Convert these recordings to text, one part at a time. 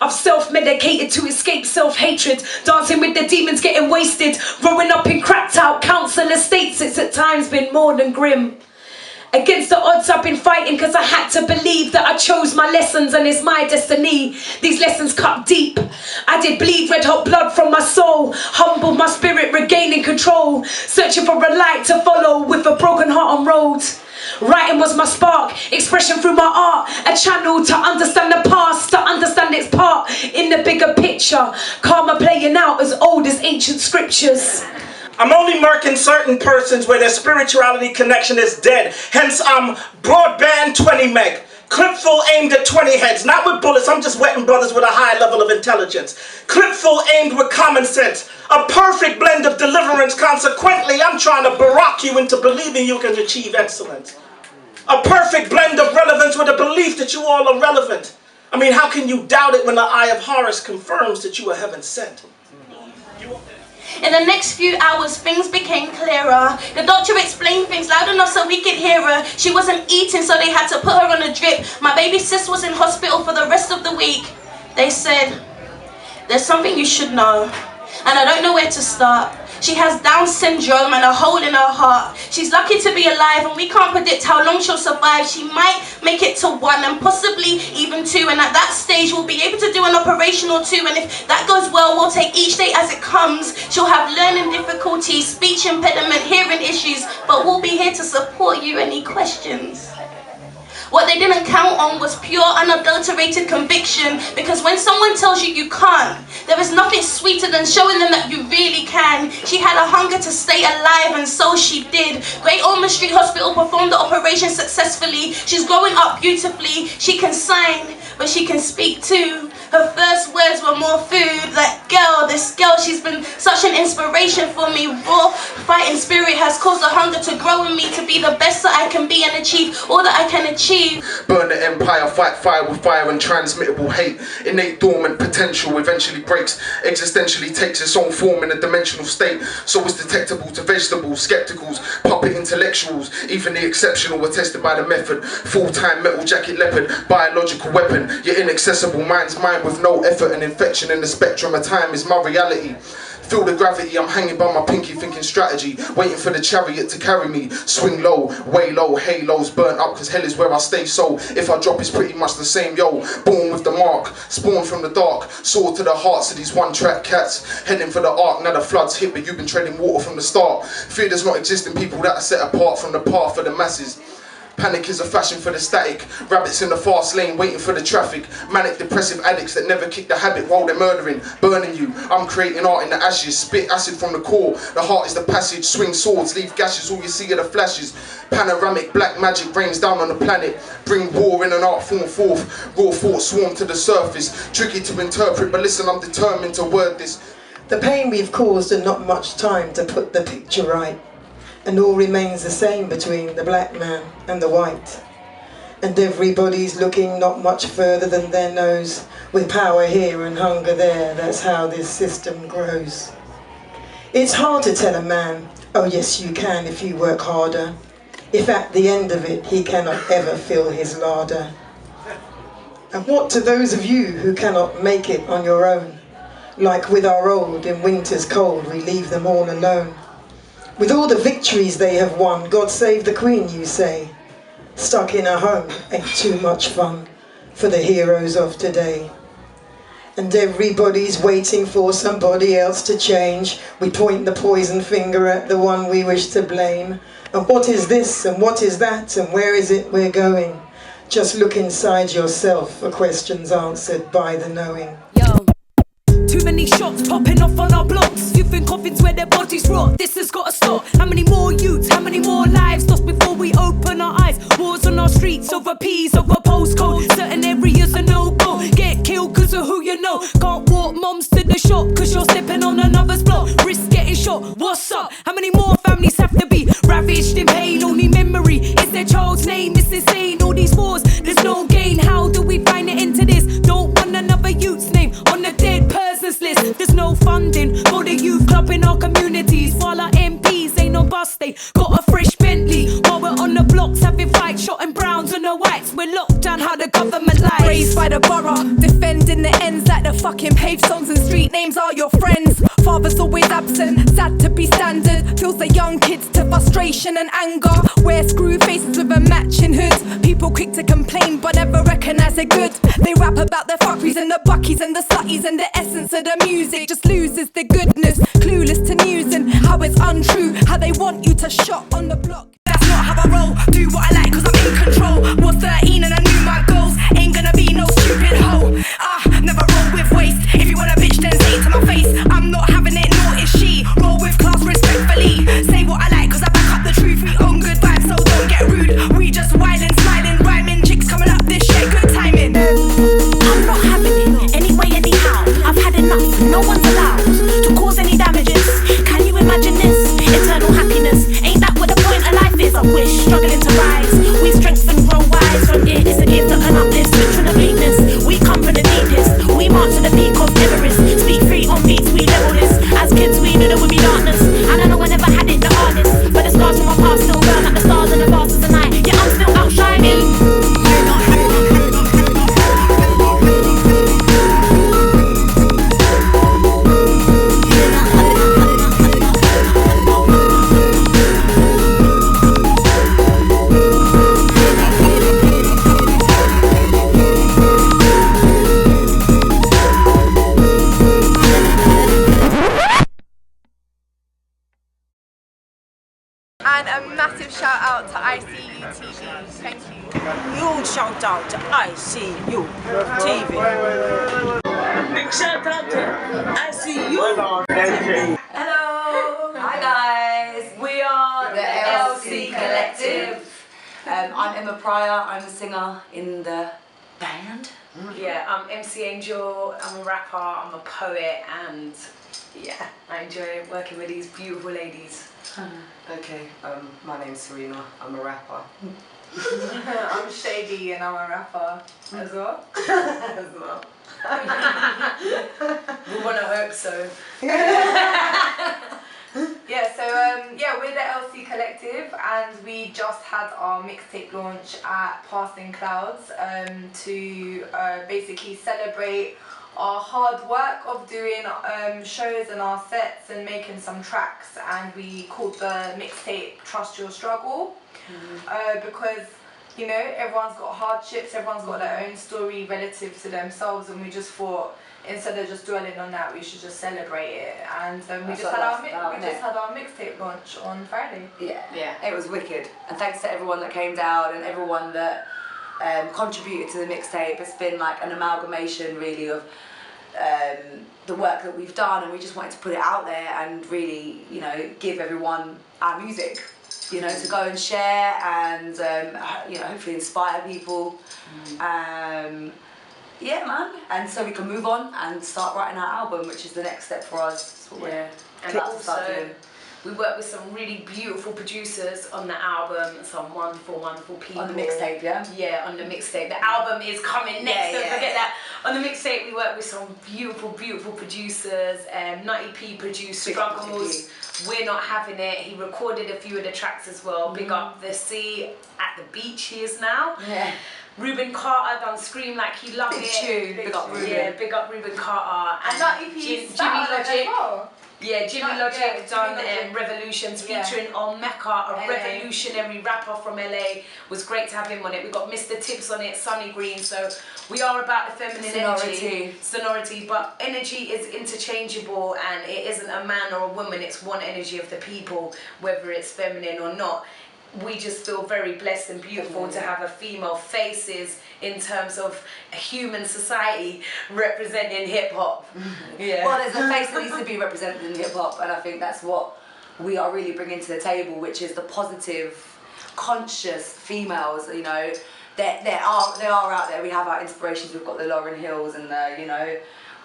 I've self-medicated to escape self-hatred, dancing with the demons, getting wasted, growing up in cracked out council estates. It's at times been more than grim. Against the odds I've been fighting, cause I had to believe that I chose my lessons and it's my destiny. These lessons cut deep. I did bleed red hot blood from my soul, humbled my spirit, regaining control, searching for a light to follow with a broken heart on road. Writing was my spark, expression through my art, a channel to understand the past, to understand its part in the bigger picture. Karma playing out as old as ancient scriptures. I'm only marking certain persons where their spirituality connection is dead. Hence, I'm broadband 20 meg. Clip full aimed at 20 heads. Not with bullets, I'm just wetting brothers with a high level of intelligence. Clip full aimed with common sense. A perfect blend of deliverance. Consequently, I'm trying to barack you into believing you can achieve excellence. A perfect blend of relevance with a belief that you all are relevant. I mean, how can you doubt it when the eye of Horus confirms that you are heaven sent? In the next few hours, things became clearer. The doctor explained things loud enough so we could hear her. She wasn't eating, so they had to put her on a drip. My baby sis was in hospital for the rest of the week. They said, there's something you should know, and I don't know where to start. She has Down syndrome and a hole in her heart. She's lucky to be alive, and we can't predict how long she'll survive. She might make it to 1 and possibly even 2, and at that stage we'll be able to do an operation or 2, and if that goes well, we'll take each day as it comes. She'll have learning difficulties, speech impediment, hearing issues, but we'll be here to support you. Any questions? What they didn't count on was pure, unadulterated conviction, because when someone tells you you can't, there is nothing sweeter than showing them that you really can. She had a hunger to stay alive, and so she did. Great Ormond Street Hospital performed the operation successfully. She's growing up beautifully. She can sign, but she can speak too. Her first words were more food. That girl, this girl, she's been such an inspiration for me. Raw fighting spirit has caused a hunger to grow in me, to be the best that I can be and achieve all that I can achieve. Burn the empire, fight fire with fire and transmittable hate. Innate dormant potential eventually breaks, existentially takes its own form in a dimensional state. So it's detectable to vegetables, skepticals, puppet intellectuals. Even the exceptional were tested by the method. Full-time metal jacket leopard, biological weapon. Your inaccessible mind's mind with no effort and infection in the spectrum of time is my reality. Feel the gravity, I'm hanging by my pinky thinking strategy, waiting for the chariot to carry me. Swing low, way low, halos burnt up cause hell is where I stay, so if I drop it's pretty much the same, yo. Born with the mark, spawned from the dark, sword to the hearts of these one-track cats, heading for the ark, now the floods hit but you've been treading water from the start. Fear does not exist in people that are set apart from the path of the masses. Panic is a fashion for the static, rabbits in the fast lane waiting for the traffic, manic depressive addicts that never kick the habit while they're murdering, burning you. I'm creating art in the ashes, spit acid from the core, the heart is the passage, swing swords, leave gashes, all you see are the flashes. Panoramic black magic rains down on the planet, bring war in an art form forth, raw thoughts swarm to the surface, tricky to interpret but listen I'm determined to word this. The pain we've caused and not much time to put the picture right. And all remains the same between the black man and the white. And everybody's looking not much further than their nose. With power here and hunger there, that's how this system grows. It's hard to tell a man, oh yes you can if you work harder, if at the end of it he cannot ever fill his larder. And what to those of you who cannot make it on your own? Like with our old in winter's cold, we leave them all alone. With all the victories they have won, God save the Queen, you say. Stuck in a home ain't too much fun for the heroes of today. And everybody's waiting for somebody else to change. We point the poison finger at the one we wish to blame. And what is this and what is that and where is it we're going? Just look inside yourself for questions answered by the knowing. Too many shots popping off on our blocks. You think coffins where their bodies rot. This has got to stop. How many more youths, how many more lives lost before we open our eyes? Wars on our streets over peas, over postcode. Certain areas are no-go. Get killed cause of who you know. Can't walk moms to the shop cause you're stepping on another's block. Risk getting shot, what's up? How many more families have to be ravaged in pain? Only memory is their child's name. It's insane, all these wars, there's no gain. How do we find it into this? Don't want another youth's name on the dead person's list. There's no funding for the youth club in our communities. While our MPs ain't no bus, they got a fresh Bentley. While we're on the blocks having fights, shotting browns and the whites. We're locked down how the government lies. Raised by the borough, defending the ends that fucking paved songs and street names are your friends. Father's always absent, sad to be standard. Fills the young kids to frustration and anger. Wear screw faces with a matching hood. People quick to complain but never recognise they're good. They rap about the fuckeries and the buckies and the slutties, and the essence of the music just loses the goodness. Clueless to news and how it's untrue. How they want you to shot on the block. That's not how I roll. Do what I like cause I'm in control. Was 13 and I knew my goals. Ain't gonna be no stupid hoe. Never roll with waste. If you want a bitch then say it to my face. I'm not having it, nor is she. Roll with class respectfully. Say what I like cause I back up the truth. We own good vibes so don't get rude. We just wildin', smiling, rhyming. Chicks coming up this shit, good timing. I'm not having it, anyway, anyhow. I've had enough, no one's allowed to cause any damages. Can you imagine this? Eternal happiness. Ain't that what the point of life is? I wish, struggling to rise. We strengthen, grow wise. From here it's a gift that can uplift. Switch from the bleakness. We come from the deepest. We march to the peak of Everest. Speak free on beats, we level this. As kids we knew there would be darkness, and I know I never had it the hardest. But the scars from my past still burn like the stars in the vast of the night. Yeah, I'm still outshining. And a massive shout out to ICU TV. Thank you. Huge shout out to ICU TV. Big shout out to ICU TV. Hello, hi guys. We are the LC Collective. I'm Emma Pryor. I'm a singer in the band. Yeah, I'm MC Angel. I'm a rapper. I'm a poet, and yeah, I enjoy working with these beautiful ladies. Okay, my name's Serena, I'm a rapper. I'm Shady and I'm a rapper as well. We want to hope so. Yeah, so we're the LC Collective, and we just had our mixtape launch at Passing Clouds to basically celebrate our hard work of doing shows and our sets and making some tracks, and we called the mixtape Trust Your Struggle. Because you know, everyone's got hardships, everyone's got their own story relative to themselves, and we just thought instead of just dwelling on that, we should just celebrate it. And we just had our mixtape launch on Friday. Yeah, it was wicked. And thanks to everyone that came down and everyone that contributed to the mixtape. It's been like an amalgamation really of the work that we've done, and we just wanted to put it out there and really, you know, give everyone our music, you know, to go and share and you know, hopefully inspire people. Yeah, man. And so we can move on and start writing our album, which is the next step for us. That's what we're about to start doing. We worked with some really beautiful producers on the album, some wonderful, wonderful people. On the mixtape, yeah? Yeah, on the mixtape. The album is coming next, don't forget that. On the mixtape, we worked with some beautiful, beautiful producers. Nutty P produced Struggles. We're Not Having It. He recorded a few of the tracks as well. Big up The Sea at the Beach he is now. Yeah. Ruben Carter done Scream Like He Loved It. Big up Ruben. Yeah, big up Ruben Carter. And Nutty P Jimmy Logic. Yeah, Jimmy Logic done Revolutions featuring On Mecca, a revolutionary rapper from LA. Was great to have him on it. We got Mr. Tibbs on it, Sonny Green. So we are about the feminine energy. Sonority. But energy is interchangeable, and it isn't a man or a woman, it's one energy of the people, whether it's feminine or not. We just feel very blessed and beautiful to have a female faces in terms of a human society representing hip hop. Yeah. Well, there's a face that needs to be represented in hip hop, and I think that's what we are really bringing to the table, which is the positive, conscious females. You know, they are out there. We have our inspirations. We've got the Lauryn Hills and the, you know,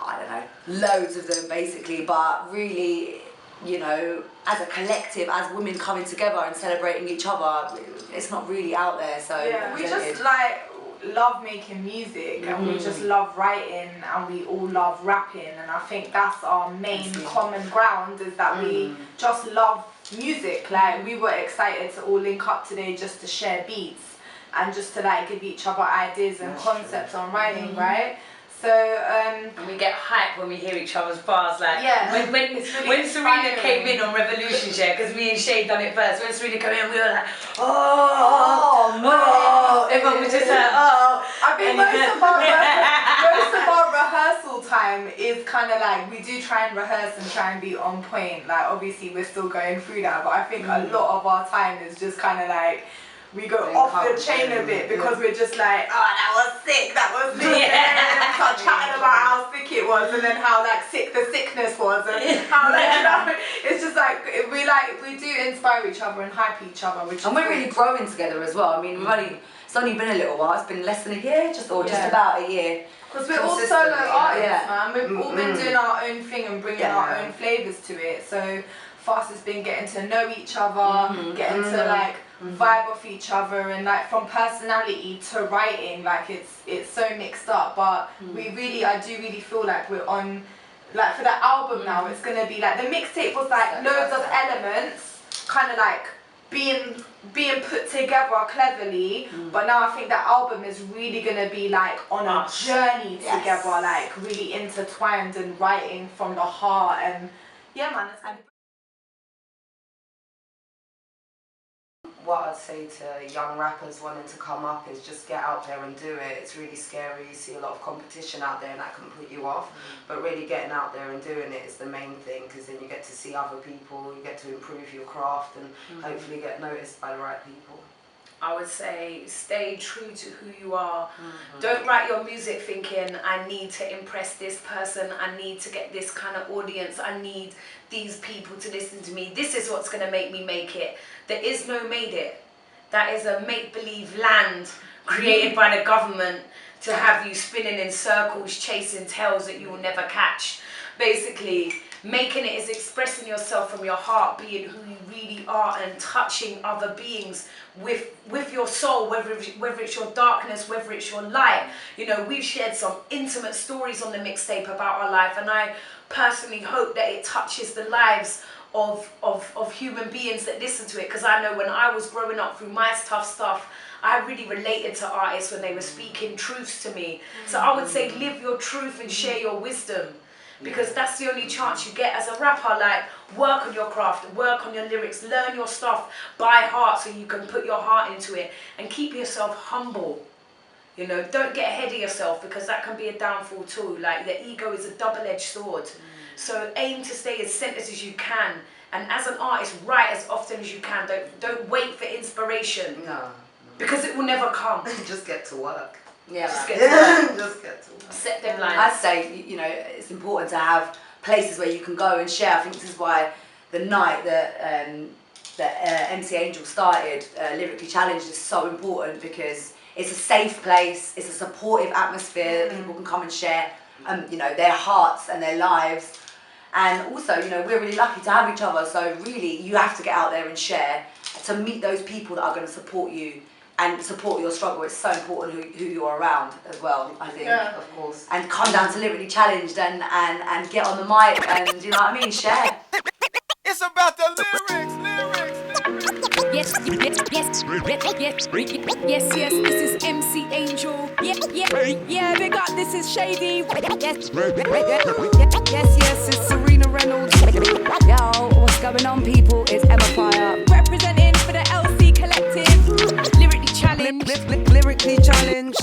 I don't know, loads of them basically, but really, you know, as a collective, as women coming together and celebrating each other, it's not really out there. So yeah, we just like love making music, and we just love writing, and we all love rapping, and I think that's our main common ground, is that we just love music. Like, we were excited to all link up today just to share beats and just to like give each other ideas and concepts on writing, right? So and we get hyped when we hear each other's bars. Like when Serena came in on Revolution Share, because me and Shay done it first. When Serena came in, we were like, everyone was just like, I think most of our rehearsal time is kind of like, we do try and rehearse and try and be on point. Like obviously we're still going through that, but I think a lot of our time is just kind of like, we go off the chain a bit because we're just like, oh, that was sick, and then we start chatting about how sick it was, and then how like sick the sickness was, and how like, you know, it's just like we do inspire each other and hype each other, and we're really growing together as well. I mean, it's only been a little while. It's been less than a year, just about a year. Because we're all solo artists, man. We've all been doing our own thing and bringing our own flavours to it. So for us, it's been getting to know each other, getting to like vibe off each other, and like from personality to writing, like it's so mixed up. But I do really feel like we're on, like for the album now, it's gonna be like the mixtape was like loads of elements, kind of like being put together cleverly, but now I think the album is really gonna be like on a journey together, like really intertwined and writing from the heart, and yeah, man, it's gonna be. What I'd say to young rappers wanting to come up is just get out there and do it. It's really scary. You see a lot of competition out there and that can put you off. But really getting out there and doing it is the main thing, because then you get to see other people, you get to improve your craft and hopefully get noticed by the right people. I would say stay true to who you are. Don't write your music thinking, I need to impress this person, I need to get this kind of audience, I need these people to listen to me, this is what's going to make me make it. There is no made it. That is a make-believe land created by the government to have you spinning in circles, chasing tails that you will never catch. Basically, making it is expressing yourself from your heart, being who you really are, and touching other beings with your soul, whether it's your darkness, whether it's your light. You know, we've shared some intimate stories on the mixtape about our life, and I personally hope that it touches the lives of human beings that listen to it, because I know when I was growing up through my tough stuff, I really related to artists when they were speaking truths to me. So I would say live your truth and share your wisdom, because that's the only chance you get as a rapper. Like, work on your craft, work on your lyrics, learn your stuff by heart so you can put your heart into it, and keep yourself humble. You know, don't get ahead of yourself, because that can be a downfall too. Like, the ego is a double-edged sword. So aim to stay as centered as you can, and as an artist, write as often as you can. Don't wait for inspiration. No. Because it will never come. Just get to work. Yeah, just get to work. Just get to work. Set deadlines. I'd say, you know, it's important to have places where you can go and share. I think this is why the night that MC Angel started, Lyrically Challenged, is so important, because it's a safe place, it's a supportive atmosphere that people can come and share, you know, their hearts and their lives. And also, you know, we're really lucky to have each other, so really you have to get out there and share to meet those people that are going to support you and support your struggle. It's so important who you're around as well, I think. Yeah, of course. And come down to Lyrically Challenged and get on the mic and, you know what I mean, share. It's about the lyrics. Yes, this is MC Angel. Yeah, big up, this is Shady. Yes, it's Serena Reynolds. Yo, what's going on, people? It's Emma Fire. Representing for the LC Collective. Lyrically Challenged. Lyrically Challenged.